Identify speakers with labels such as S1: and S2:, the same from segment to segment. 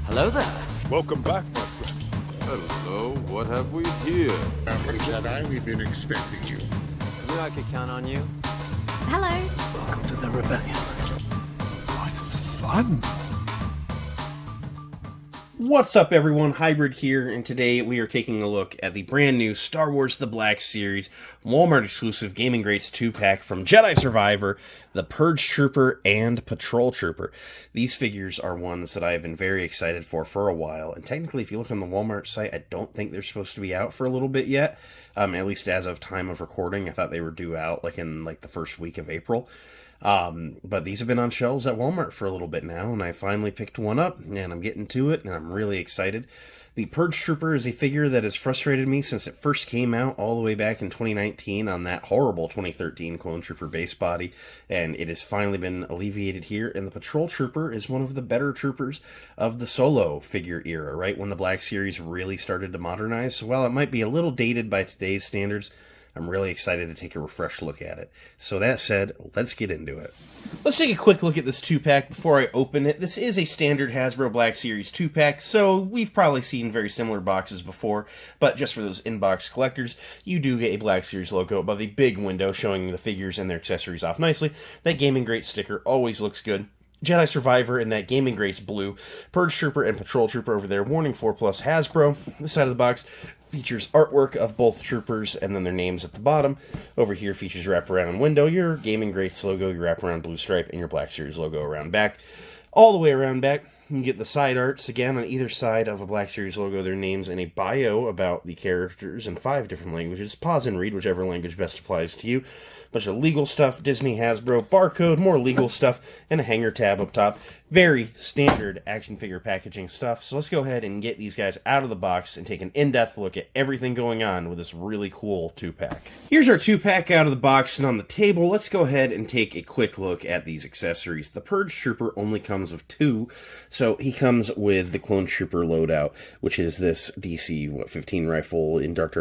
S1: Hello there.
S2: Welcome back, my friend.
S3: Hello, what have we here?
S4: Jedi, we've been expecting you.
S1: Knew I could count on you.
S5: Hello.
S1: Welcome to the rebellion.
S2: What fun!
S6: What's up, everyone? Hybrid here, and today we are taking a look at the brand new Star Wars The Black Series Walmart exclusive Gaming Greats 2-pack from Jedi Survivor, the Purge Trooper, and Patrol Trooper. These figures are ones that I have been very excited for a while, and technically, if you look on the Walmart site, I don't think they're supposed to be out for a little bit yet, at least as of time of recording. I thought they were due out in the first week of April. But these have been on shelves at Walmart for a little bit now, and I finally picked one up, and I'm getting to it, and I'm really excited. The Purge Trooper is a figure that has frustrated me since it first came out all the way back in 2019 on that horrible 2013 Clone Trooper base body, and it has finally been alleviated here, and the Patrol Trooper is one of the better troopers of the Solo figure era, right when the Black Series really started to modernize. So while it might be a little dated by today's standards, I'm really excited to take a refresh look at it. So that said, let's get into it. Let's take a quick look at this 2-pack before I open it. This is a standard Hasbro Black Series 2-pack, so we've probably seen very similar boxes before, but just for those in-box collectors, you do get a Black Series logo above a big window showing the figures and their accessories off nicely. That Gaming Great sticker always looks good. Jedi Survivor in that Gaming Greats blue, Purge Trooper and Patrol Trooper over there, Warning 4+ Hasbro. This side of the box features artwork of both troopers and then their names at the bottom. Over here features your wraparound window, your Gaming Greats logo, your wraparound blue stripe, and your Black Series logo around back. All the way around back, you can get the side arts, again, on either side of a Black Series logo, their names and a bio about the characters in 5 different languages. Pause and read whichever language best applies to you. Bunch of legal stuff, Disney, Hasbro, barcode, more legal stuff, and a hanger tab up top. Very standard action figure packaging stuff. So let's go ahead and get these guys out of the box and take an in-depth look at everything going on with this really cool 2-pack. Here's our 2-pack out of the box and on the table. Let's go ahead and take a quick look at these accessories. The Purge Trooper only comes with 2, so he comes with the Clone Trooper loadout, which is this DC 15 rifle in dark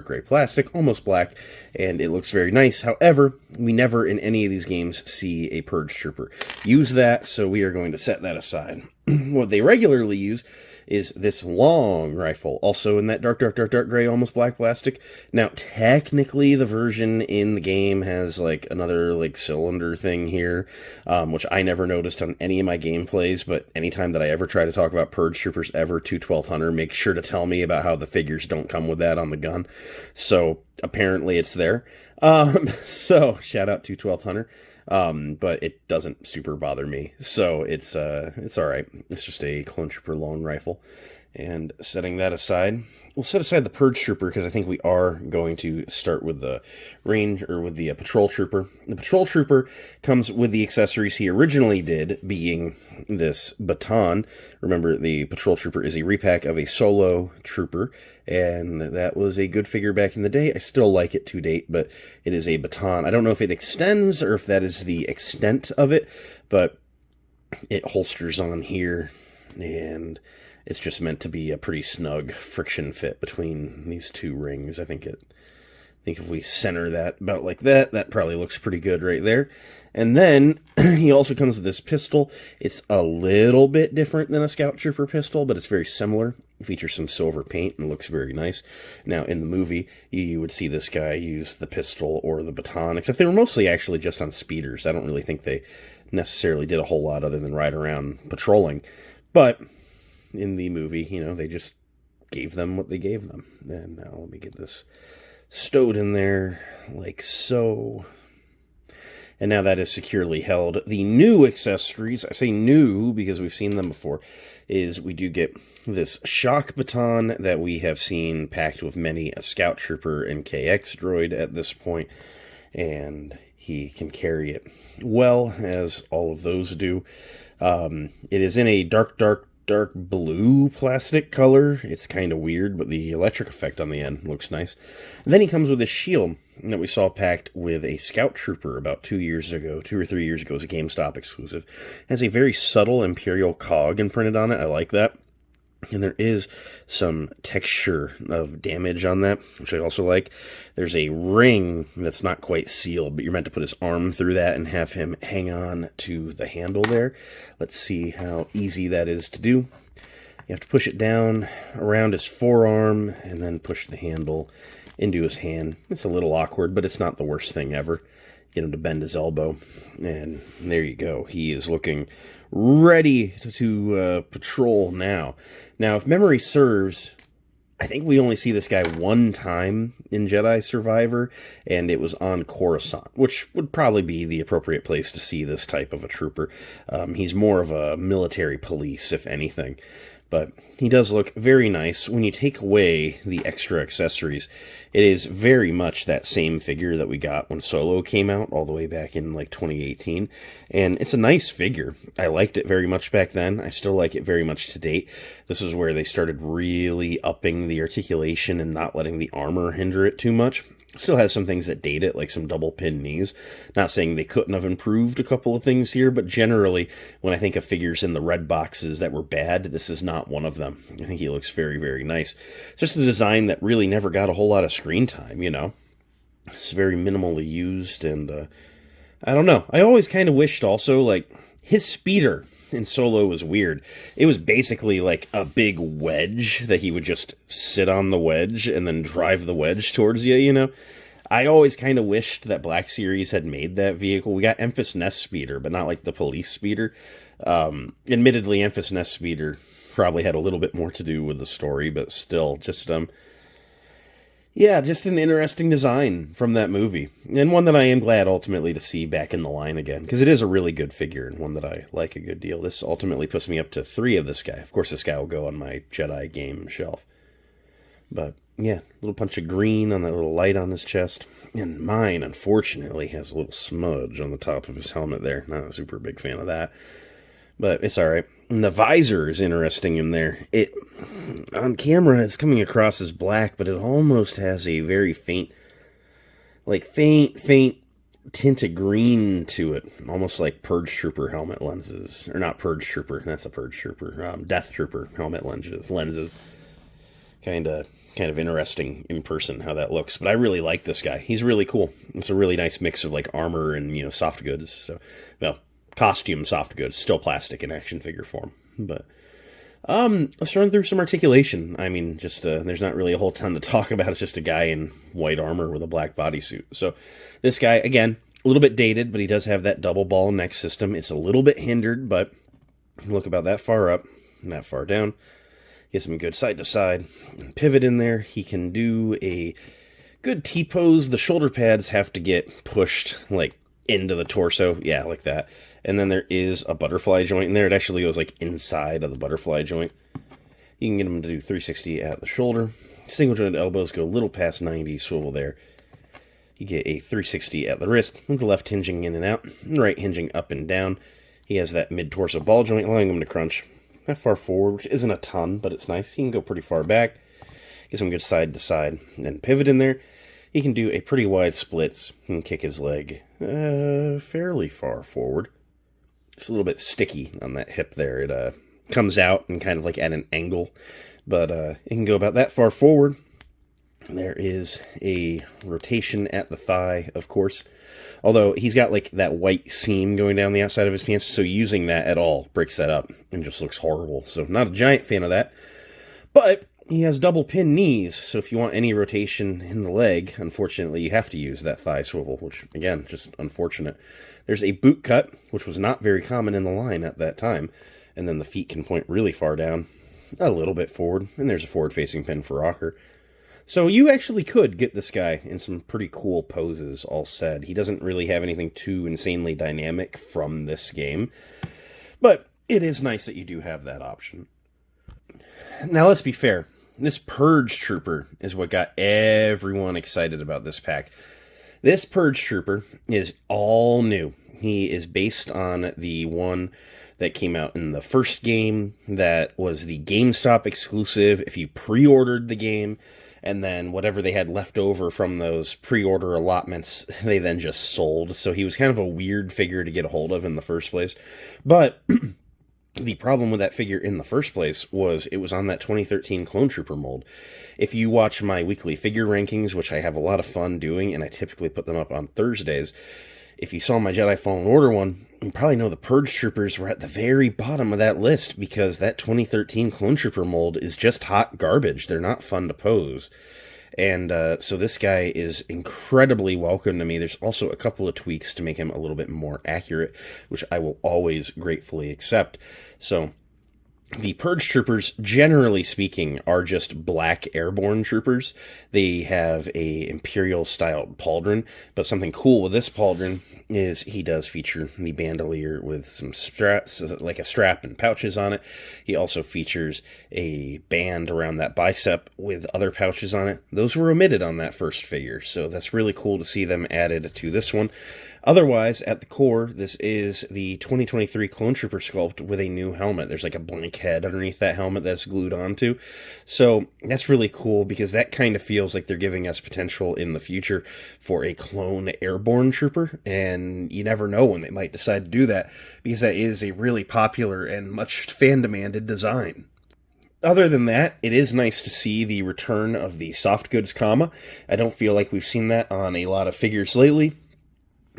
S6: gray plastic, almost black, and it looks very nice. However, we never in any of these games see a Purge Trooper use that, so we are going to set that aside. What they regularly use is this long rifle, also in that dark gray, almost black plastic. Now, technically, the version in the game has another cylinder thing here, which I never noticed on any of my gameplays, but anytime that I ever try to talk about Purge Troopers ever to 1200, make sure to tell me about how the figures don't come with that on the gun. So, apparently it's there. So, shout out to 1200. But it doesn't super bother me, so it's alright. It's just a Clone Trooper long rifle. And setting that aside, we'll set aside the Purge Trooper because I think we are going to start with the Patrol Trooper. The Patrol Trooper comes with the accessories he originally did, being this baton. Remember, the Patrol Trooper is a repack of a Solo Trooper, and that was a good figure back in the day. I still like it to date, but it is a baton. I don't know if it extends or if that is the extent of it, but it holsters on here, and it's just meant to be a pretty snug friction fit between these two rings. I think if we center that about like that, that probably looks pretty good right there. And then he also comes with this pistol. It's a little bit different than a Scout Trooper pistol, but it's very similar. It features some silver paint and looks very nice. Now, in the movie, you would see this guy use the pistol or the baton, except they were mostly actually just on speeders. I don't really think they necessarily did a whole lot other than ride around patrolling. But in the movie, they just gave them what they gave them. And now let me get this stowed in there like so. And now that is securely held. The new accessories, I say new because we've seen them before, is we do get this shock baton that we have seen packed with many a Scout Trooper and KX droid at this point. And he can carry it well, as all of those do. It is in a dark blue plastic color. It's kind of weird, but the electric effect on the end looks nice. And then he comes with a shield that we saw packed with a Scout Trooper about 2 or 3 years ago as a GameStop exclusive. It has a very subtle Imperial cog imprinted on it. I like that. And there is some texture of damage on that, which I also like. There's a ring that's not quite sealed, but you're meant to put his arm through that and have him hang on to the handle there. Let's see how easy that is to do. You have to push it down around his forearm and then push the handle into his hand. It's a little awkward, but it's not the worst thing ever. Get him to bend his elbow, and there you go. He is looking ready to patrol now. Now, if memory serves, I think we only see this guy one time in Jedi Survivor, and it was on Coruscant, which would probably be the appropriate place to see this type of a trooper. He's more of a military police, if anything. But he does look very nice. When you take away the extra accessories, it is very much that same figure that we got when Solo came out, all the way back in like 2018. And it's a nice figure. I liked it very much back then. I still like it very much to date. This is where they started really upping the articulation and not letting the armor hinder it too much. It still has some things that date it, like some double pin knees. Not saying they couldn't have improved a couple of things here, but generally, when I think of figures in the red boxes that were bad, this is not one of them. I think he looks very, very nice. Just a design that really never got a whole lot of screen time, you know. It's very minimally used, and I don't know. I always kind of wished also, like, his speeder in Solo was weird. It was basically like a big wedge that he would just sit on the wedge and then drive the wedge towards you, you know? I always kind of wished that Black Series had made that vehicle. We got Enfys Nest speeder, but not like the police speeder. Admittedly, Enfys Nest speeder probably had a little bit more to do with the story, but still, just yeah, just an interesting design from that movie. And one that I am glad ultimately to see back in the line again, because it is a really good figure and one that I like a good deal. This ultimately puts me up to 3 of this guy. Of course, this guy will go on my Jedi game shelf. But, yeah, a little punch of green on that little light on his chest. And mine, unfortunately, has a little smudge on the top of his helmet there. Not a super big fan of that. But it's alright. And the visor is interesting in there. It, on camera, it's coming across as black, but it almost has a very faint tint of green to it. Almost like Purge Trooper helmet lenses. Or not Purge Trooper, that's a Purge Trooper. Death Trooper helmet lenses. Kind of interesting in person how that looks. But I really like this guy. He's really cool. It's a really nice mix of like armor and, you know, soft goods. So, well, costume soft goods, still plastic in action figure form. But let's run through some articulation. I mean, just there's not really a whole ton to talk about. It's just a guy in white armor with a black bodysuit. So this guy, again, a little bit dated, but he does have that double ball neck system. It's a little bit hindered, but look about that far up and that far down. Gets him good side to side and pivot in there. He can do a good T-pose. The shoulder pads have to get pushed like into the torso. Yeah, like that. And then there is a butterfly joint in there. It actually goes like inside of the butterfly joint. You can get them to do 360 at the shoulder. Single jointed elbows go a little past 90, swivel there. You get a 360 at the wrist, with the left hinging in and out, and the right hinging up and down. He has that mid-torso ball joint, allowing him to crunch that far forward, which isn't a ton, but it's nice. He can go pretty far back. Get some good side to side, and then pivot in there. He can do a pretty wide splits and kick his leg fairly far forward. It's a little bit sticky on that hip there. It comes out and kind of like at an angle, but it can go about that far forward. There is a rotation at the thigh, of course, although he's got like that white seam going down the outside of his pants, so using that at all breaks that up and just looks horrible. So not a giant fan of that, but he has double pin knees, so if you want any rotation in the leg, unfortunately you have to use that thigh swivel, which again, just unfortunate. There's a boot cut, which was not very common in the line at that time, and then the feet can point really far down, a little bit forward, and there's a forward-facing pin for rocker. So you actually could get this guy in some pretty cool poses, all said. He doesn't really have anything too insanely dynamic from this game, but it is nice that you do have that option. Now let's be fair. This Purge Trooper is what got everyone excited about this pack. This Purge Trooper is all new. He is based on the one that came out in the first game that was the GameStop exclusive if you pre-ordered the game, and then whatever they had left over from those pre-order allotments, they then just sold. So he was kind of a weird figure to get a hold of in the first place. But the problem with that figure in the first place was it was on that 2013 Clone Trooper mold. If you watch my weekly figure rankings, which I have a lot of fun doing, and I typically put them up on Thursdays, if you saw my Jedi Fallen Order one, you probably know the Purge Troopers were at the very bottom of that list because that 2013 Clone Trooper mold is just hot garbage. They're not fun to pose. And so this guy is incredibly welcome to me. There's also a couple of tweaks to make him a little bit more accurate, which I will always gratefully accept. So the Purge Troopers, generally speaking, are just black airborne troopers. They have a Imperial-styled pauldron, but something cool with this pauldron is he does feature the bandolier with some straps, like a strap and pouches on it. He also features a band around that bicep with other pouches on it. Those were omitted on that first figure, so that's really cool to see them added to this one. Otherwise, at the core, this is the 2023 Clone Trooper sculpt with a new helmet. There's like a blank head underneath that helmet that's glued onto. So that's really cool because that kind of feels like they're giving us potential in the future for a clone airborne trooper. And you never know when they might decide to do that because that is a really popular and much fan-demanded design. Other than that, it is nice to see the return of the soft goods comma. I don't feel like we've seen that on a lot of figures lately.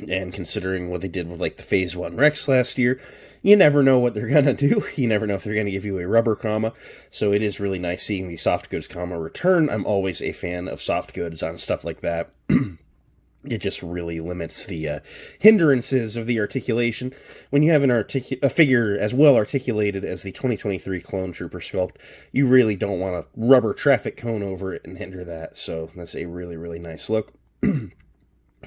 S6: And considering what they did with, like, the Phase 1 Rex last year, you never know what they're gonna do. You never know if they're gonna give you a rubber comma. So it is really nice seeing the soft goods comma return. I'm always a fan of soft goods on stuff like that. It just really limits the hindrances of the articulation. When you have a figure as well articulated as the 2023 Clone Trooper sculpt, you really don't want a rubber traffic cone over it and hinder that. So that's a really, really nice look.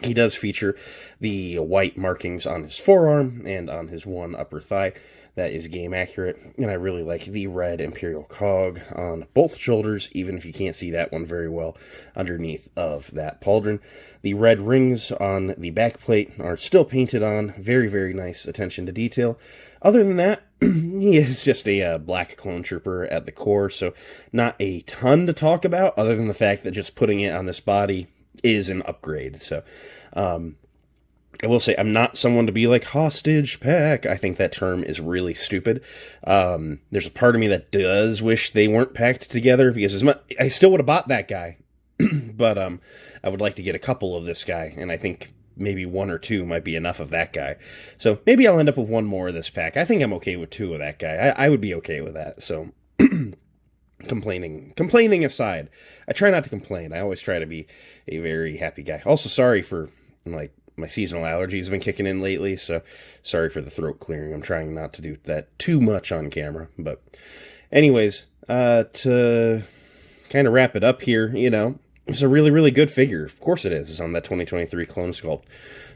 S6: He does feature the white markings on his forearm and on his one upper thigh. That is game accurate, and I really like the red Imperial cog on both shoulders, even if you can't see that one very well underneath of that pauldron. The red rings on the back plate are still painted on. Very, very nice attention to detail. Other than that, he is just a black clone trooper at the core, so not a ton to talk about, other than the fact that just putting it on this body is an upgrade. So I will say I'm not someone to be like hostage pack. I think that term is really stupid. There's a part of me that does wish they weren't packed together because I still would have bought that guy, but I would like to get a couple of this guy, and I think maybe one or two might be enough of that guy. So maybe I'll end up with one more of this pack. I think I'm okay with two of that guy. I would be okay with that. So complaining aside, I try not to complain. I always try to be a very happy guy. Also, sorry for, like, my seasonal allergies have been kicking in lately, so sorry for the throat clearing. I'm trying not to do that too much on camera. But anyways, to kind of wrap it up here, it's a really, really good figure. Of course it is. It's on that 2023 clone sculpt.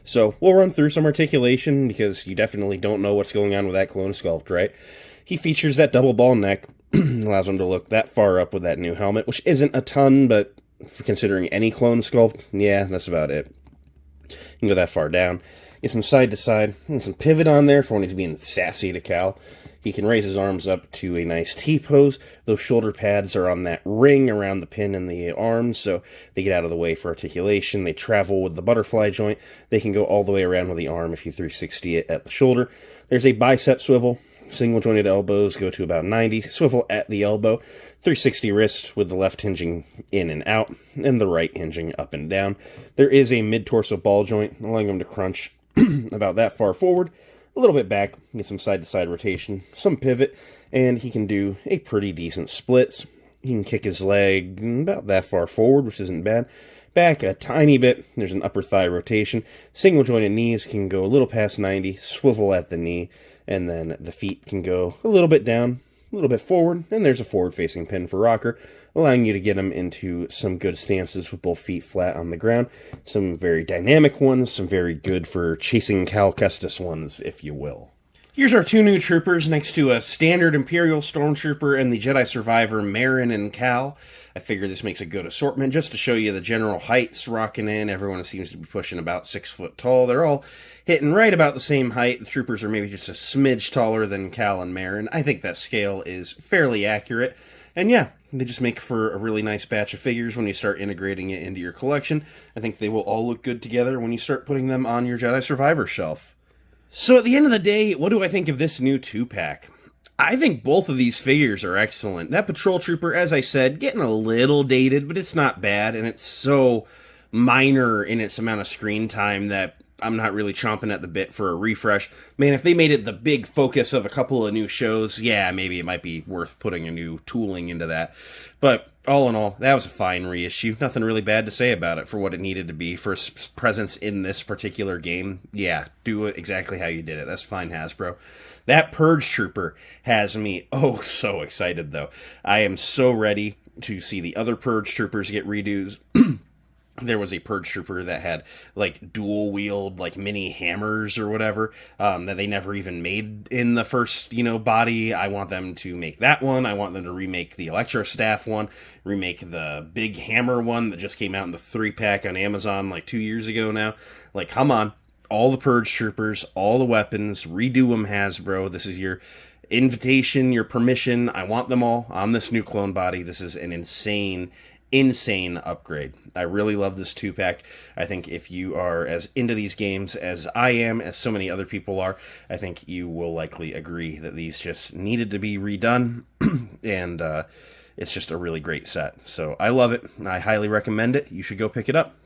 S6: So we'll run through some articulation because you definitely don't know what's going on with that clone sculpt, right? He features that double ball neck. Allows him to look that far up with that new helmet, which isn't a ton, but for considering any clone sculpt, yeah, that's about it. You can go that far down. Get some side to side, and some pivot on there for when he's being sassy to Cal. He can raise his arms up to a nice T-pose. Those shoulder pads are on that ring around the pin and the arms, so they get out of the way for articulation. They travel with the butterfly joint. They can go all the way around with the arm if you 360 it at the shoulder. There's a bicep swivel. Single jointed elbows go to about 90, swivel at the elbow, 360 wrist with the left hinging in and out, and the right hinging up and down. There is a mid-torso ball joint, allowing him to crunch about that far forward, a little bit back, get some side-to-side rotation, some pivot, and he can do a pretty decent splits. He can kick his leg about that far forward, which isn't bad. Back a tiny bit, there's an upper thigh rotation. Single jointed knees can go a little past 90, swivel at the knee, and then the feet can go a little bit down, a little bit forward, and there's a forward-facing pin for rocker, allowing you to get them into some good stances with both feet flat on the ground. Some very dynamic ones, some very good for chasing Cal Kestis ones, if you will. Here's our two new troopers next to a standard Imperial Stormtrooper and the Jedi Survivor Marin and Cal. I figure this makes a good assortment just to show you the general heights rocking in. Everyone seems to be pushing about 6 foot tall. They're all hitting right about the same height. The troopers are maybe just a smidge taller than Cal and Marin. I think that scale is fairly accurate. And yeah, they just make for a really nice batch of figures when you start integrating it into your collection. I think they will all look good together when you start putting them on your Jedi Survivor shelf. So at the end of the day, what do I think of this new 2-pack? I think both of these figures are excellent. That Patrol Trooper, as I said, getting a little dated, but it's not bad, and it's so minor in its amount of screen time that I'm not really chomping at the bit for a refresh. Man, if they made it the big focus of a couple of new shows, yeah, maybe it might be worth putting a new tooling into that. But all in all, that was a fine reissue. Nothing really bad to say about it for what it needed to be for its presence in this particular game. Yeah, do it exactly how you did it. That's fine, Hasbro. That Purge Trooper has me oh so excited, though. I am so ready to see the other Purge Troopers get redos. There was a Purge Trooper that had, like, dual-wield, like, mini hammers or whatever, that they never even made in the first, body. I want them to make that one. I want them to remake the Electro Staff one, remake the big hammer one that just came out in the 3-pack on Amazon, like, 2 years ago now. Like, come on. All the Purge Troopers, all the weapons, redo them, Hasbro. This is your invitation, your permission. I want them all on this new clone body. This is an insane upgrade. I really love this 2-pack. I think if you are as into these games as I am, as so many other people are, I think you will likely agree that these just needed to be redone, and it's just a really great set. So I love it. I highly recommend it. You should go pick it up.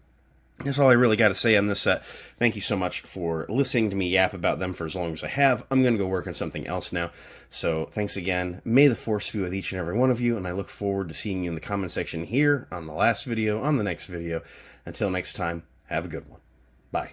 S6: That's all I really got to say on this set. Thank you so much for listening to me yap about them for as long as I have. I'm going to go work on something else now. So thanks again. May the Force be with each and every one of you, and I look forward to seeing you in the comment section here, on the last video, on the next video. Until next time, have a good one. Bye.